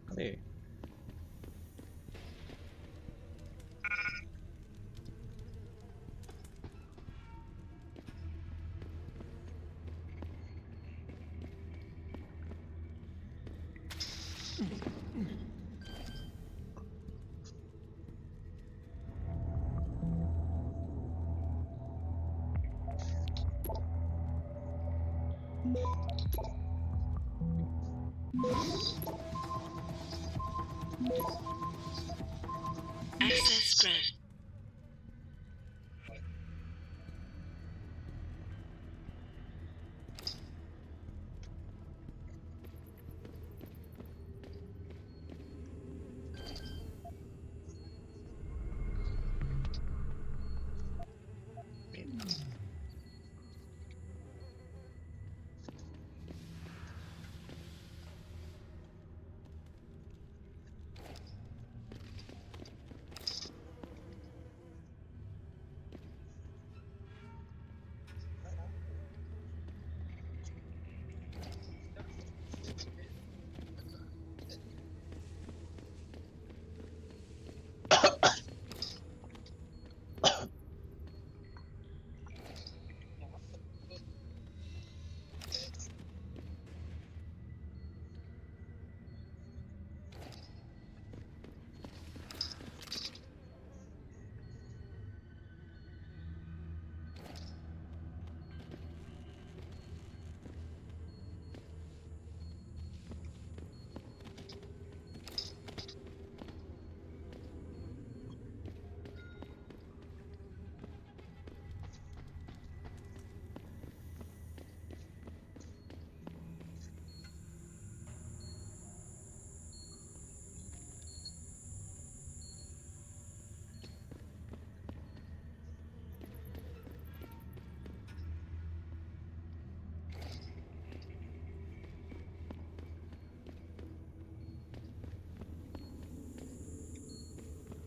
Cadê? Access granted.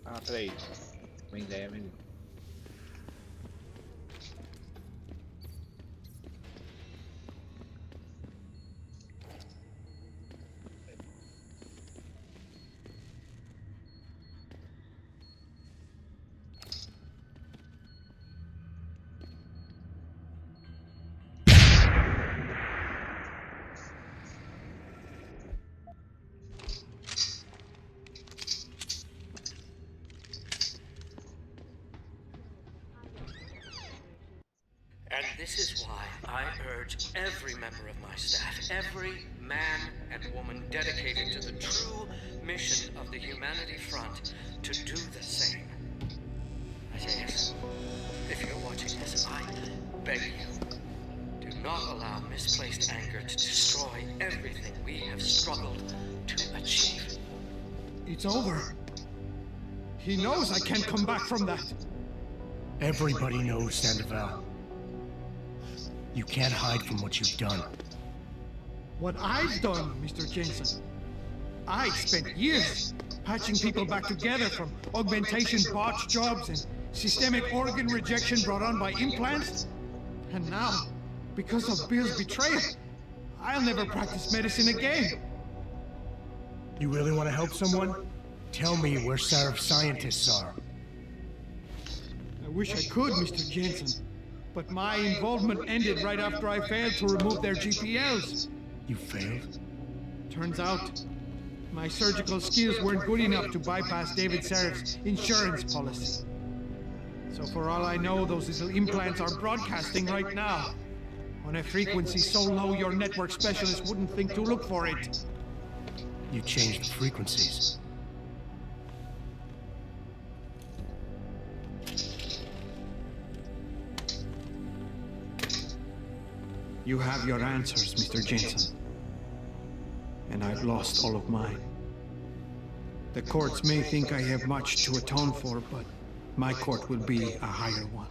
Ah, peraí. Uma ideia melhor. And this is why I urge every member of my staff, every man and woman dedicated to the true mission of the Humanity Front, to do the same. Isaias, if you're watching this, I beg you, do not allow misplaced anger to destroy everything we have struggled to achieve. It's over. He knows I can't come back from that. Everybody knows, Sandoval. You can't hide from what you've done. What I've done, Mr. Jensen. I spent years patching people back together from augmentation botch jobs and systemic organ rejection brought on by implants. And now, because of Bill's betrayal, I'll never practice medicine again. You really want to help someone? Tell me where Sarif's scientists are. I wish I could, Mr. Jensen. But my involvement ended right after I failed to remove their GPLs. You failed? Turns out, my surgical skills weren't good enough to bypass David Sarif's insurance policy. So for all I know, those little implants are broadcasting right now, on a frequency so low your network specialist wouldn't think to look for it. You changed the frequencies. You have your answers, Mr. Jensen. And I've lost all of mine. The courts may think I have much to atone for, but my court will be a higher one.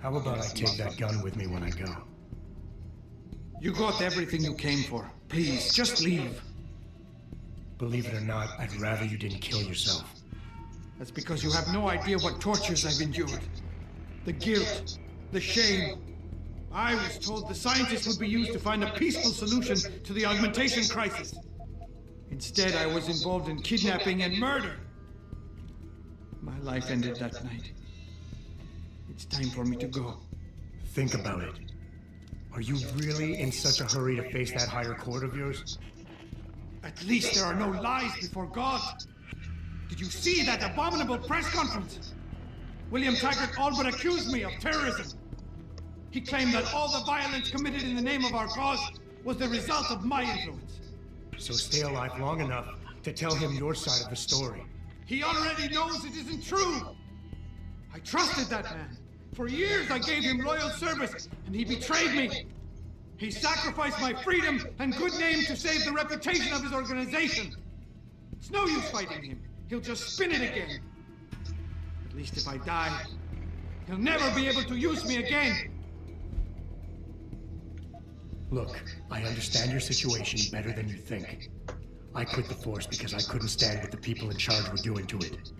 How about I take that gun with me when I go? You got everything you came for. Please, just leave. Believe it or not, I'd rather you didn't kill yourself. That's because you have no idea what tortures I've endured. The guilt, the shame. I was told the scientists would be used to find a peaceful solution to the augmentation crisis. Instead, I was involved in kidnapping and murder. My life ended that night. It's time for me to go. Think about it. Are you really in such a hurry to face that higher court of yours? At least there are no lies before God. Did you see that abominable press conference? William Taggart all but accused me of terrorism. He claimed that all the violence committed in the name of our cause was the result of my influence. So stay alive long enough to tell him your side of the story. He already knows it isn't true. I trusted that man. For years I gave him loyal service, and he betrayed me. He sacrificed my freedom and good name to save the reputation of his organization. It's no use fighting him. He'll just spin it again. At least if I die, he'll never be able to use me again. Look, I understand your situation better than you think. I quit the force because I couldn't stand what the people in charge were doing to it.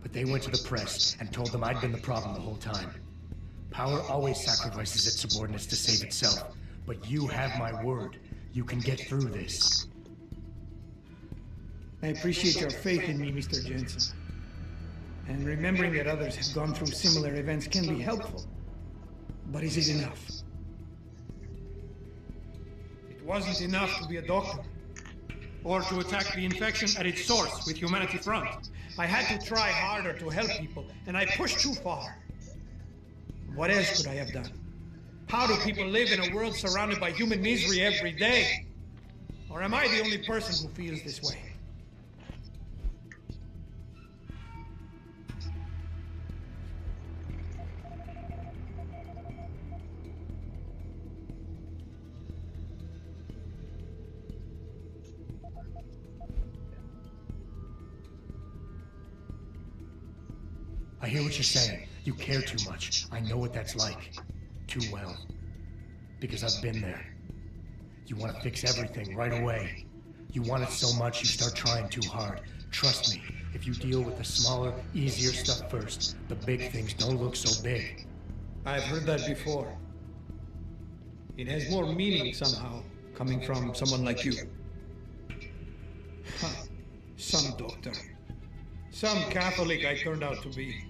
But they went to the press and told them I'd been the problem the whole time. Power always sacrifices its subordinates to save itself. But you have my word. You can get through this. I appreciate your faith in me, Mr. Jensen. And remembering that others have gone through similar events can be helpful. But is it enough? It wasn't enough to be a doctor. Or to attack the infection at its source with Humanity Front. I had to try harder to help people, and I pushed too far. What else could I have done? How do people live in a world surrounded by human misery every day? Or am I the only person who feels this way? I hear what you're saying. You care too much. I know what that's like. Too well. Because I've been there. You want to fix everything right away. You want it so much you start trying too hard. Trust me, if you deal with the smaller, easier stuff first, the big things don't look so big. I've heard that before. It has more meaning somehow, coming from someone like you. Huh. Some doctor. Some Catholic I turned out to be.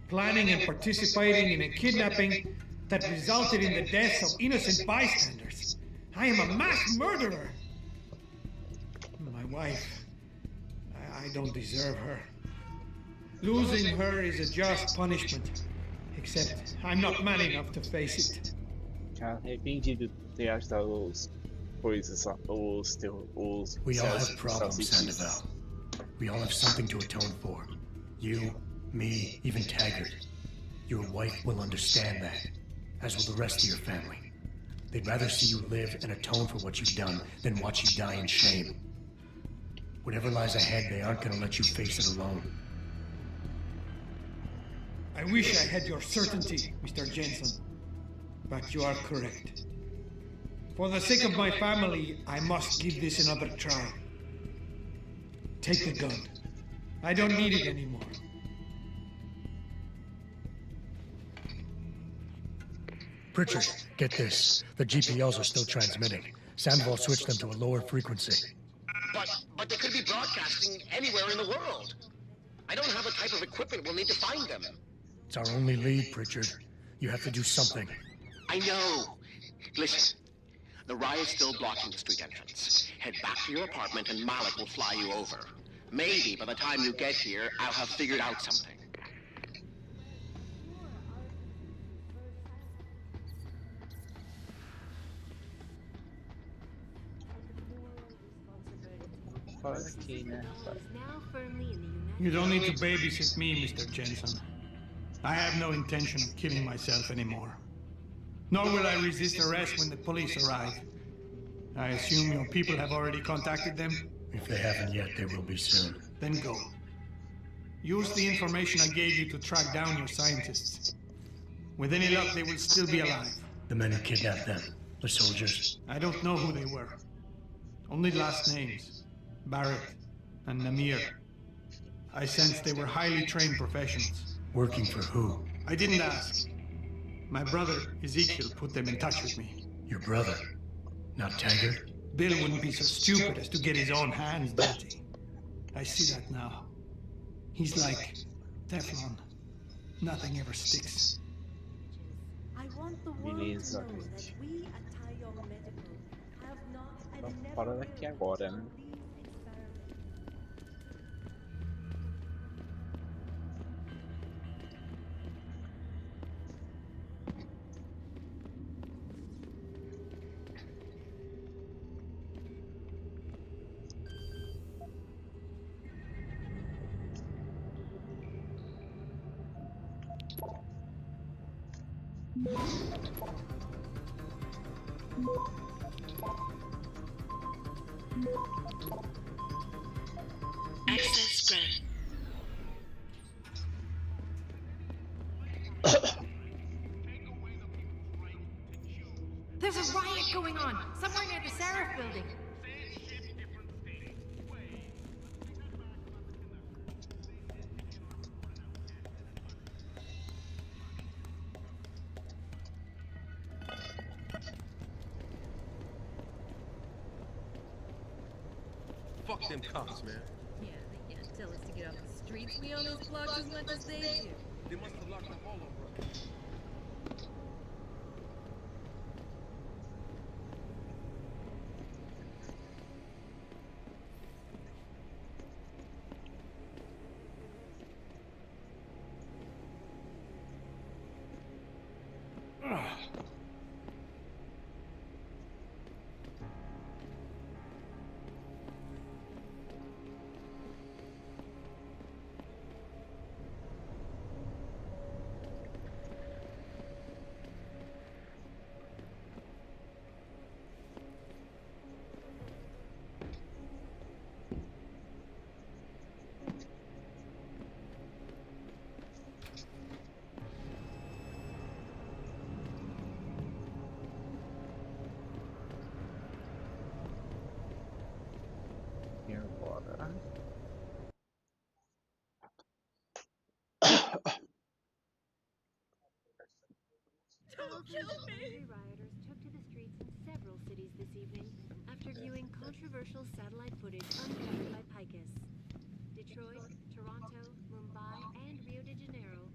Planning and participating in a kidnapping that resulted in the deaths of innocent bystanders. I am a mass murderer. My wife, I don't deserve her. Losing her is a just punishment. Except I'm not man enough to face it. Cara, arrependido de ter ajudado os coisas, os We all have problems, Sandoval. We all have something to atone for. You, me, even Taggart. Your wife will understand that, as will the rest of your family. They'd rather see you live and atone for what you've done than watch you die in shame. Whatever lies ahead, they aren't gonna let you face it alone. I wish I had your certainty, Mr. Jensen. But you are correct. For the sake of my family, I must give this another try. Take the gun. I don't need it anymore. Pritchard, get this. The GPLs are still transmitting. Sandoval switched them to a lower frequency. But they could be broadcasting anywhere in the world. I don't have the type of equipment we'll need to find them. It's our only lead, Pritchard. You have to do something. I know. Listen, the riot's still blocking the street entrance. Head back to your apartment and Malik will fly you over. Maybe by the time you get here, I'll have figured out something. Fora daqui, né? Is now firmly in the I You don't need to babysit me, Mr. Jensen. I have no intention of killing myself anymore. Nor will I resist arrest when the police arrive. I assume your people have already contacted them? If they haven't yet, they will be soon. Then go. Use the information I gave you to track down your scientists. With any luck, they will still be alive. The men who kidnapped them, the soldiers. I don't know who they were. Only last names. Barrett and Namir. I sensed they were highly trained professionals. Working for who? I didn't ask. My brother, Ezekiel, put them in touch with me. Your brother? Not Taggart? Bill wouldn't be so stupid as to get his own hands dirty. I see that now. He's like Teflon. Nothing ever sticks. I want the world to know that we at Taiyong Medical have not and never Fora daqui agora, né? Access granted. There's a riot going on somewhere near the Seraph building. Fuck them cops, man. Yeah, they can't tell us to get off the streets. We own these blocks as much as they do. They must have locked up all of them. E agora? Don't kill me! Rioters took to the streets in several cities this evening after viewing controversial satellite footage uncovered by Picus. Detroit, Toronto, Mumbai, and Rio de Janeiro.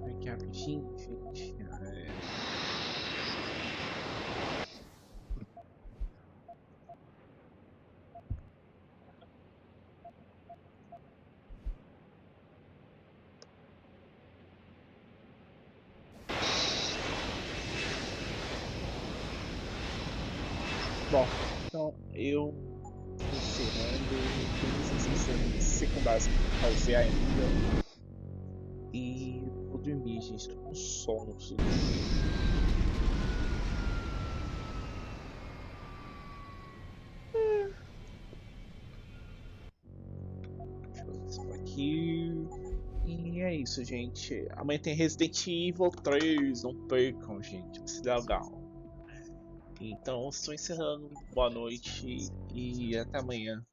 Aqui rapidinho, gente. Bom, então eu encerrando, tenho secundárias pra fazer ainda. E vou dormir, gente. Tô com sono. Preciso dormir. aqui. E é isso, gente. Amanhã tem Resident Evil 3. Não percam, gente. Vai ser legal. Então, estou encerrando. Boa noite e até amanhã.